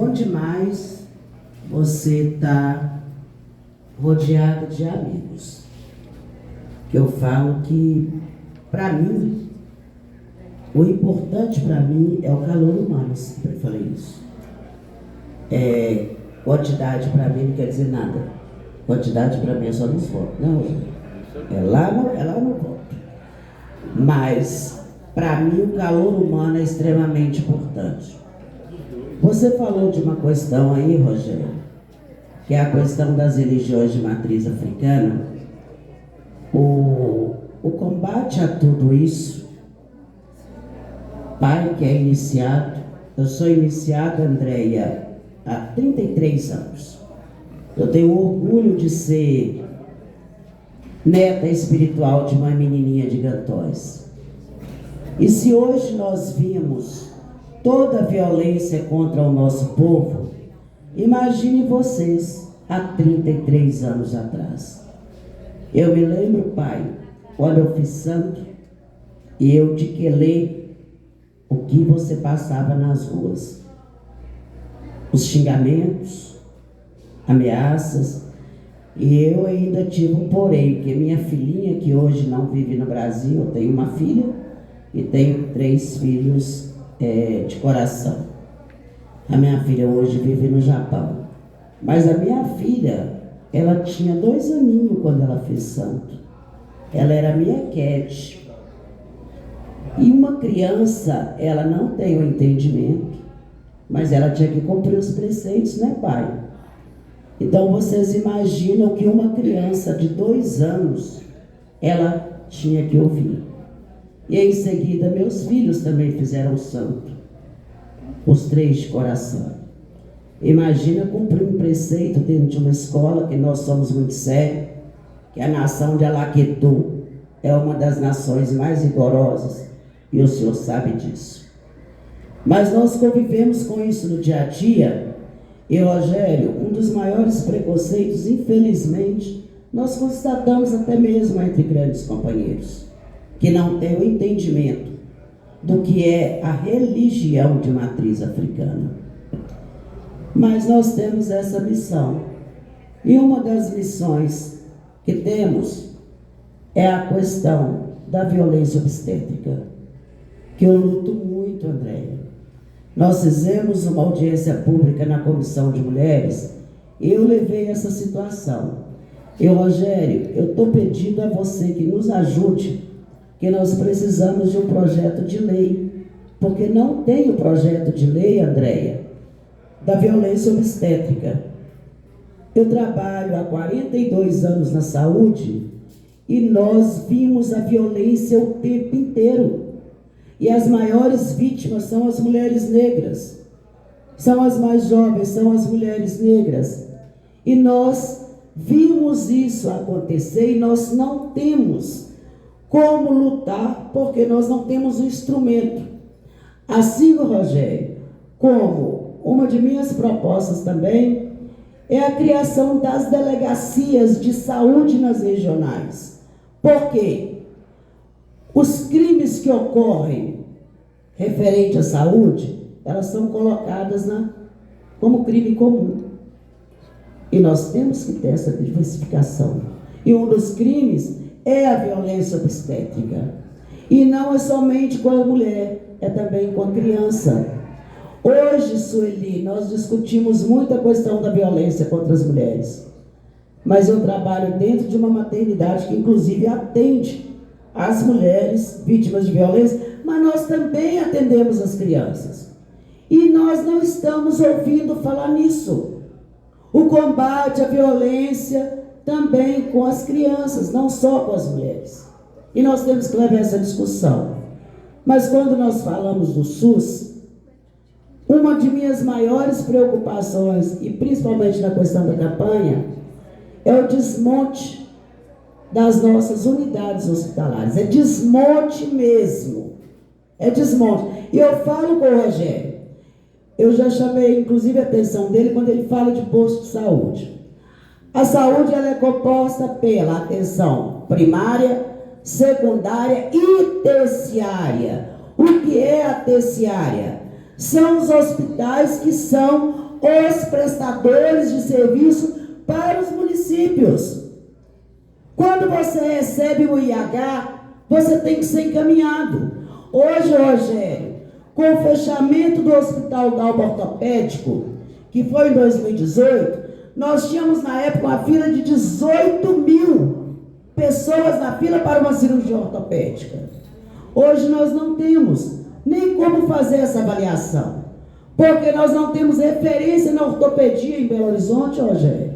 bom demais você estar rodeado de amigos. Eu falo que, para mim, o importante para mim é o calor humano, eu sempre falei isso. Quantidade para mim não quer dizer nada. Quantidade para mim é só nos votos. Não, é lá no voto. Mas, para mim, o calor humano é extremamente importante. Você falou de uma questão aí, Rogério, que é a questão das religiões de matriz africana. O combate a tudo isso, pai que é iniciado, eu sou iniciada, Andréia, há 33 anos. Eu tenho orgulho de ser neta espiritual de uma menininha de Gantóis. E se hoje nós vimos toda a violência contra o nosso povo, imagine vocês há 33 anos atrás. Eu me lembro, pai, quando eu fiz santo, e eu te quelei o que você passava nas ruas. Os xingamentos, ameaças, e eu ainda tive um porém, porque minha filhinha, que hoje não vive no Brasil, eu tenho uma filha e tenho 3 filhos de coração. A minha filha hoje vive no Japão, mas a minha filha, ela tinha 2 aninhos quando ela fez santo. Ela era minha cat. E uma criança, ela não tem o entendimento, mas ela tinha que cumprir os preceitos, né, pai? Então vocês imaginam que uma criança de 2 anos, ela tinha que ouvir. E em seguida meus filhos também fizeram santo, os 3 de coração. Imagina cumprir um preceito dentro de uma escola, que nós somos muito sérios, que a nação de Alaquetu é uma das nações mais rigorosas, e o senhor sabe disso. Mas nós convivemos com isso no dia a dia, e Rogério, um dos maiores preconceitos, infelizmente, nós constatamos até mesmo entre grandes companheiros, que não têm o entendimento do que é a religião de matriz africana. Mas nós temos essa missão, e uma das missões que temos é a questão da violência obstétrica, que eu luto muito, Andréia. Nós fizemos uma audiência pública na Comissão de Mulheres e eu levei essa situação. E, Rogério, eu estou pedindo a você que nos ajude, que nós precisamos de um projeto de lei, porque não tem o projeto de lei, Andréia, da violência obstétrica. Eu trabalho há 42 anos na saúde e nós vimos a violência o tempo inteiro. E as maiores vítimas são as mulheres negras, são as mais jovens, são as mulheres negras. E nós vimos isso acontecer e nós não temos como lutar, porque nós não temos o instrumento. Assim, Rogério, como uma de minhas propostas também é a criação das delegacias de saúde nas regionais. Por quê? Os crimes que ocorrem referente à saúde, elas são colocadas como crime comum. E nós temos que ter essa diversificação. E um dos crimes é a violência obstétrica. E não é somente com a mulher, é também com a criança. Hoje, Sueli, nós discutimos muito a questão da violência contra as mulheres. Mas eu trabalho dentro de uma maternidade que, inclusive, atende as mulheres vítimas de violência, mas nós também atendemos as crianças. E nós não estamos ouvindo falar nisso. O combate à violência também com as crianças, não só com as mulheres. E nós temos que levar essa discussão. Mas quando nós falamos do SUS, uma de minhas maiores preocupações, e principalmente na questão da campanha, é o desmonte das nossas unidades hospitalares. É desmonte mesmo. É desmonte. E eu falo com o Rogério, eu já chamei inclusive a atenção dele quando ele fala de posto de saúde. A saúde ela é composta pela atenção primária, secundária e terciária. O que é a terciária? São os hospitais que são os prestadores de serviço para os municípios. Quando você recebe o IH, você tem que ser encaminhado. Hoje, Rogério, com o fechamento do Hospital Galba Ortopédico, que foi em 2018, nós tínhamos na época uma fila de 18 mil pessoas na fila para uma cirurgia ortopédica. Hoje nós não temos nem como fazer essa avaliação, porque nós não temos referência na ortopedia em Belo Horizonte, Rogério.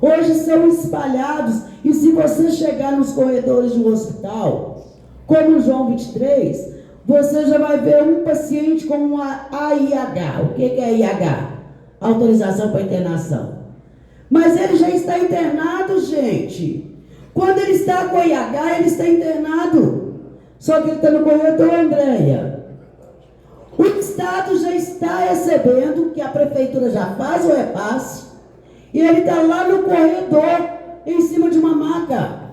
Hoje são espalhados, e se você chegar nos corredores de um hospital, como o João 23, você já vai ver um paciente com uma AIH. O que é AIH? Autorização para internação. Mas ele já está internado, gente. Quando ele está com AIH, ele está internado. Só que ele está no corredor, Andréia. O Estado já está recebendo, que a Prefeitura já faz o repasse, e ele está lá no corredor, em cima de uma maca,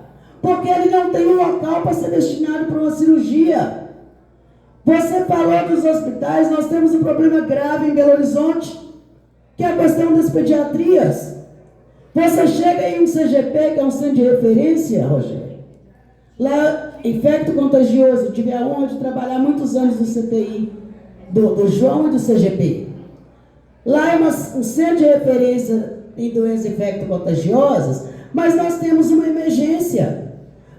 porque ele não tem um local para ser destinado para uma cirurgia. Você falou dos hospitais, nós temos um problema grave em Belo Horizonte, que é a questão das pediatrias. Você chega em um CGP, que é um centro de referência, Rogério, lá, infecto contagioso, tive a honra de trabalhar muitos anos no CTI, do João e do CGP. Lá é um centro de referência em doenças infecto-contagiosas, mas nós temos uma emergência.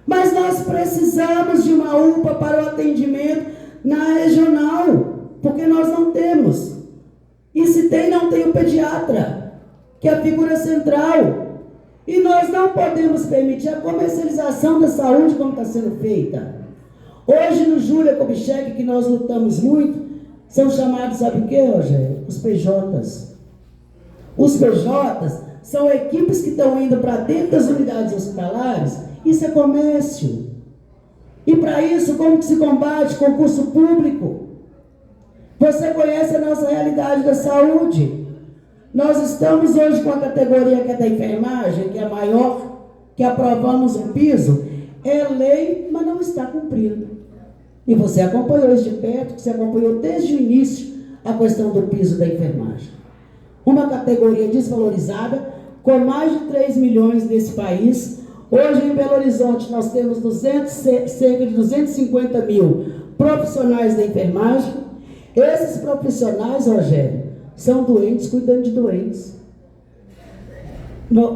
Mas nós precisamos de uma UPA para o atendimento na regional, porque nós não temos. E se tem, não tem o pediatra, que é a figura central. E nós não podemos permitir a comercialização da saúde como está sendo feita. Hoje no Júlia Kubitschek, que nós lutamos muito, são chamados, sabe o que, Rogério? Os PJs. Os PJs são equipes que estão indo para dentro das unidades hospitalares. Isso é comércio. E para isso, como que se combate? Concurso público. Você conhece a nossa realidade da saúde. Nós estamos hoje com a categoria que é da enfermagem, que é a maior, que aprovamos um piso. É lei, mas não está cumprindo. E você acompanhou isso de perto, você acompanhou desde o início a questão do piso da enfermagem. Uma categoria desvalorizada, com mais de 3 milhões nesse país. Hoje em Belo Horizonte nós temos cerca de 250 mil profissionais da enfermagem. Esses profissionais, Rogério, são doentes cuidando de doentes.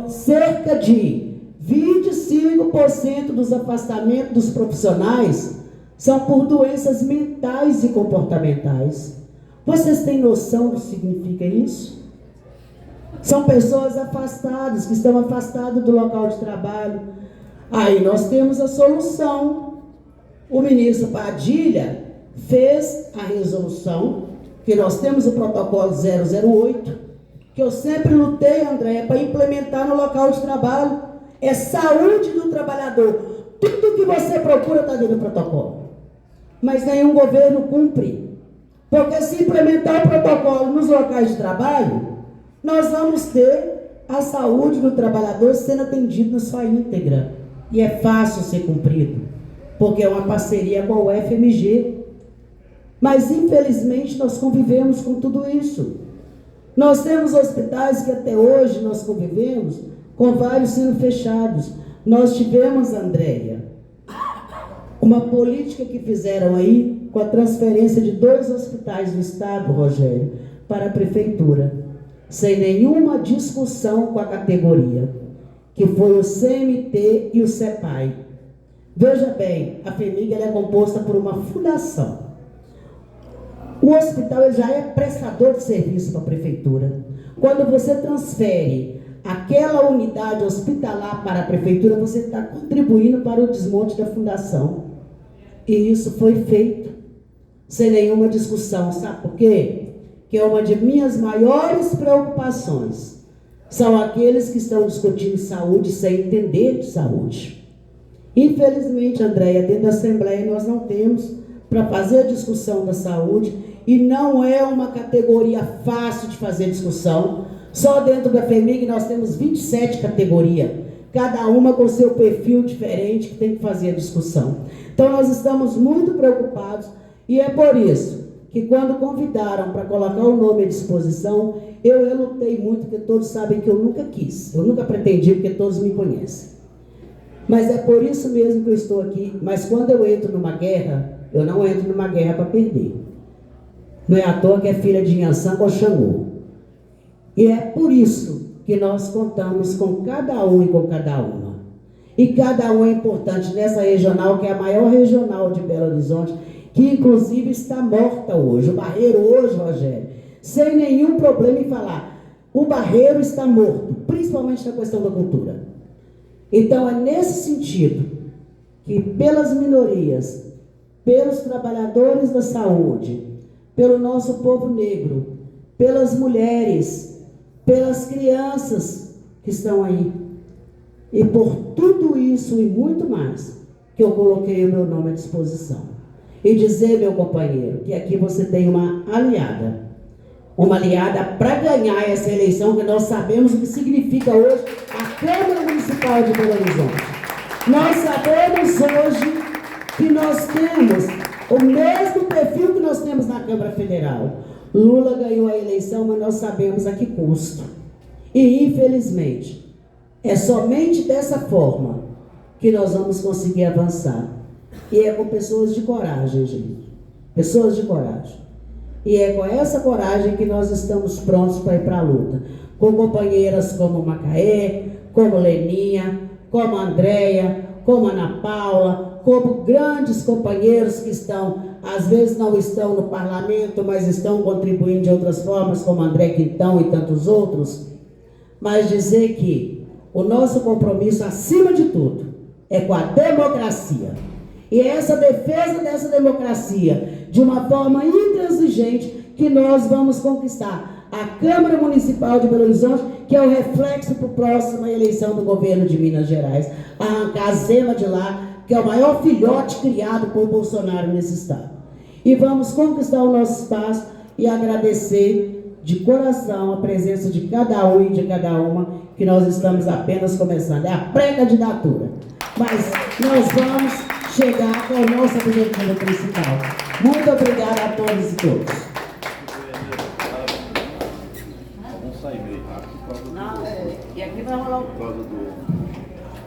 Cerca de 25% dos afastamentos dos profissionais são por doenças mentais e comportamentais. Vocês têm noção do que significa isso? São pessoas afastadas, que estão afastadas do local de trabalho. Aí nós temos a solução. O ministro Padilha fez a resolução, que nós temos o protocolo 008, que eu sempre lutei, André, para implementar no local de trabalho. É saúde do trabalhador. Tudo que você procura está dentro do protocolo. Mas nenhum governo cumpre. Porque se implementar o protocolo nos locais de trabalho, nós vamos ter a saúde do trabalhador sendo atendido na sua íntegra. E é fácil ser cumprido, porque é uma parceria com a UFMG. Mas, infelizmente, nós convivemos com tudo isso. Nós temos hospitais que até hoje nós convivemos com vários sendo fechados. Nós tivemos, Andréia, uma política que fizeram aí com a transferência de 2 hospitais do Estado, Rogério, para a Prefeitura, sem nenhuma discussão com a categoria, que foi o CMT e o CEPAI. Veja bem, a FEMIG ela é composta por uma fundação. O hospital ele já é prestador de serviço para a Prefeitura. Quando você transfere aquela unidade hospitalar para a Prefeitura, você está contribuindo para o desmonte da fundação. E isso foi feito sem nenhuma discussão. Sabe por quê? Que é uma de minhas maiores preocupações. São aqueles que estão discutindo saúde sem entender de saúde. Infelizmente, Andréia, dentro da Assembleia nós não temos para fazer a discussão da saúde, e não é uma categoria fácil de fazer discussão. Só dentro da FEMIG nós temos 27 categorias, cada uma com seu perfil diferente que tem que fazer a discussão. Então nós estamos muito preocupados, e é por isso que quando convidaram para colocar o nome à disposição, eu relutei muito, porque todos sabem que eu nunca quis, eu nunca pretendi, porque todos me conhecem. Mas é por isso mesmo que eu estou aqui. Mas quando eu entro numa guerra, eu não entro numa guerra para perder. Não é à toa que é filha de Inhaçã ou Xangô. E é por isso que nós contamos com cada um e com cada uma. E cada um é importante nessa regional, que é a maior regional de Belo Horizonte, que inclusive está morta hoje. O Barreiro hoje, Rogério, sem nenhum problema em falar, o Barreiro está morto, principalmente na questão da cultura. Então é nesse sentido que pelas minorias, pelos trabalhadores da saúde, pelo nosso povo negro, pelas mulheres, pelas crianças que estão aí, e por tudo isso e muito mais, que eu coloquei o meu nome à disposição. E dizer, meu companheiro, que aqui você tem uma aliada para ganhar essa eleição, que nós sabemos o que significa hoje a Câmara Municipal de Belo Horizonte. Nós sabemos hoje que nós temos o mesmo perfil que nós temos na Câmara Federal. Lula ganhou a eleição, mas nós sabemos a que custo. E, infelizmente, é somente dessa forma que nós vamos conseguir avançar. E é com pessoas de coragem, gente. Pessoas de coragem. E é com essa coragem que nós estamos prontos para ir para a luta. Com companheiras como Macaé, como Leninha, como Andréia, como Ana Paula, como grandes companheiros que estão, às vezes não estão no parlamento, mas estão contribuindo de outras formas, como André Quintão e tantos outros. Mas dizer que o nosso compromisso, acima de tudo, é com a democracia. E é essa defesa dessa democracia, de uma forma intransigente, que nós vamos conquistar a Câmara Municipal de Belo Horizonte, que é o reflexo para a próxima eleição do governo de Minas Gerais. Arrancar a Zema de lá, que é o maior filhote criado por Bolsonaro nesse estado. E vamos conquistar o nosso espaço e agradecer de coração a presença de cada um e de cada uma, que nós estamos apenas começando. É a pré-candidatura. Mas nós vamos chegar com o nosso objetivo principal. Muito obrigada a todos e todas. Vamos sair meio rápido. Não, e aqui vai rolar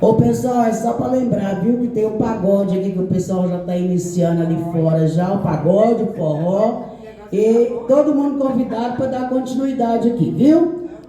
Ô pessoal, é só para lembrar, viu, que tem o pagode aqui, que o pessoal já está iniciando ali fora já, o pagode, o forró, e todo mundo convidado para dar continuidade aqui, viu?